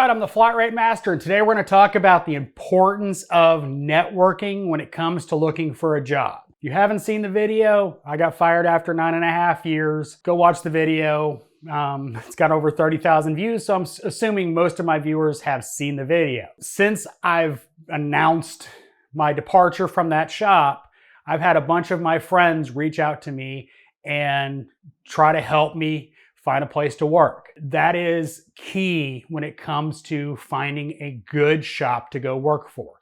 right, I'm the Flat Rate Master, and today we're going to talk about the importance of networking when it comes to looking for a job. If you haven't seen the video, I got fired after 9.5 years. Go watch the video. It's got over 30,000 views, so I'm assuming most of my viewers have seen the video. Since I've announced my departure from that shop, I've had a bunch of my friends reach out to me and try to help me find a place to work. That is key when it comes to finding a good shop to go work for.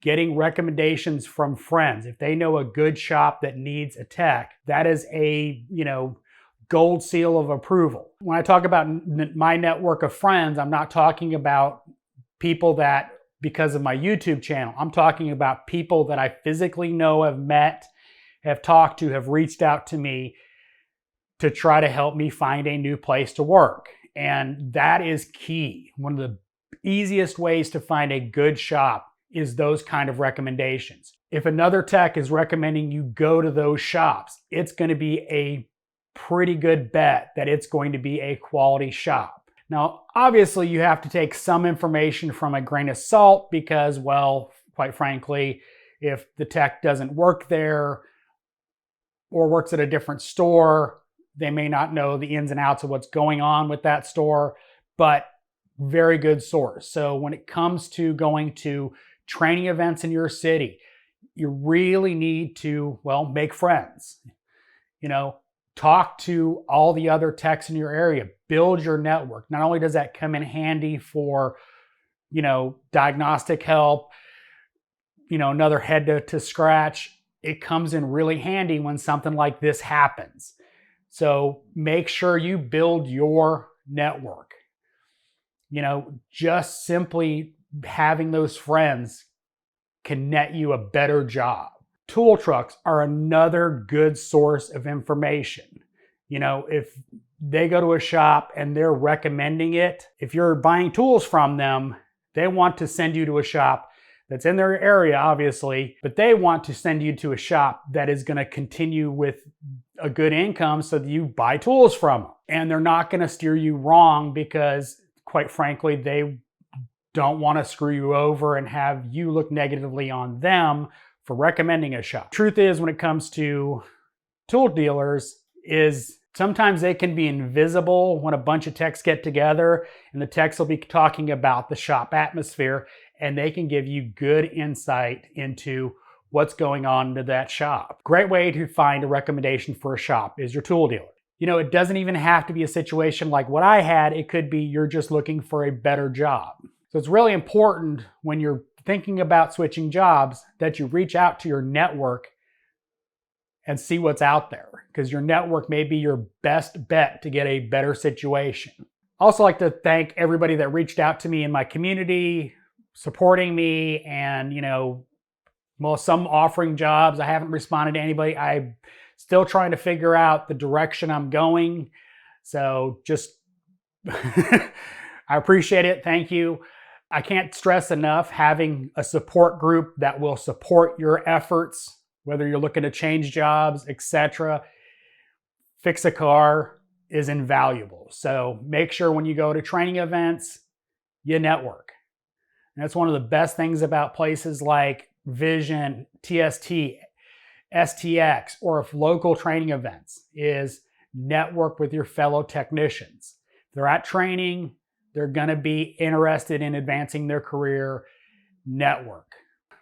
Getting recommendations from friends. If they know a good shop that needs a tech, that is a, gold seal of approval. When I talk about my network of friends, I'm not talking about people that, because of my YouTube channel, I'm talking about people that I physically know, have met, have talked to, have reached out to me to try to help me find a new place to work. And that is key. One of the easiest ways to find a good shop is those kind of recommendations. If another tech is recommending you go to those shops, it's going to be a pretty good bet that it's going to be a quality shop. Now, obviously you have to take some information from a grain of salt because, well, quite frankly, if the tech doesn't work there or works at a different store, they may not know the ins and outs of what's going on with that store, but very good source. So when it comes to going to training events in your city, you really need to, make friends. Talk to all the other techs in your area, build your network. Not only does that come in handy for, diagnostic help, another head to scratch, it comes in really handy when something like this happens. So make sure you build your network. Just simply having those friends can net you a better job. Tool trucks are another good source of information. If they go to a shop and they're recommending it, if you're buying tools from them, they want to send you to a shop that's in their area, obviously, but they want to send you to a shop that is going to continue with a good income so that you buy tools from them. And they're not going to steer you wrong because, quite frankly, they don't want to screw you over and have you look negatively on them for recommending a shop. Truth is, when it comes to tool dealers, is sometimes they can be invisible when a bunch of techs get together, and the techs will be talking about the shop atmosphere, and they can give you good insight into what's going on in that shop. Great way to find a recommendation for a shop is your tool dealer. It doesn't even have to be a situation like what I had. It could be you're just looking for a better job. So it's really important when you're thinking about switching jobs that you reach out to your network and see what's out there, because your network may be your best bet to get a better situation. I also like to thank everybody that reached out to me in my community, supporting me, and some offering jobs. I haven't responded to anybody. I'm still trying to figure out the direction I'm going. So just, I appreciate it. Thank you. I can't stress enough having a support group that will support your efforts, whether you're looking to change jobs, etc. Fix a car is invaluable. So make sure when you go to training events, you network. And that's one of the best things about places like Vision, TST, STX, or if local training events, is network with your fellow technicians. If they're at training, they're going to be interested in advancing their career. Network.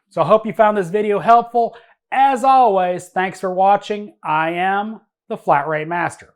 So I hope you found this video helpful. As always, thanks for watching. I am the Flat Rate Master.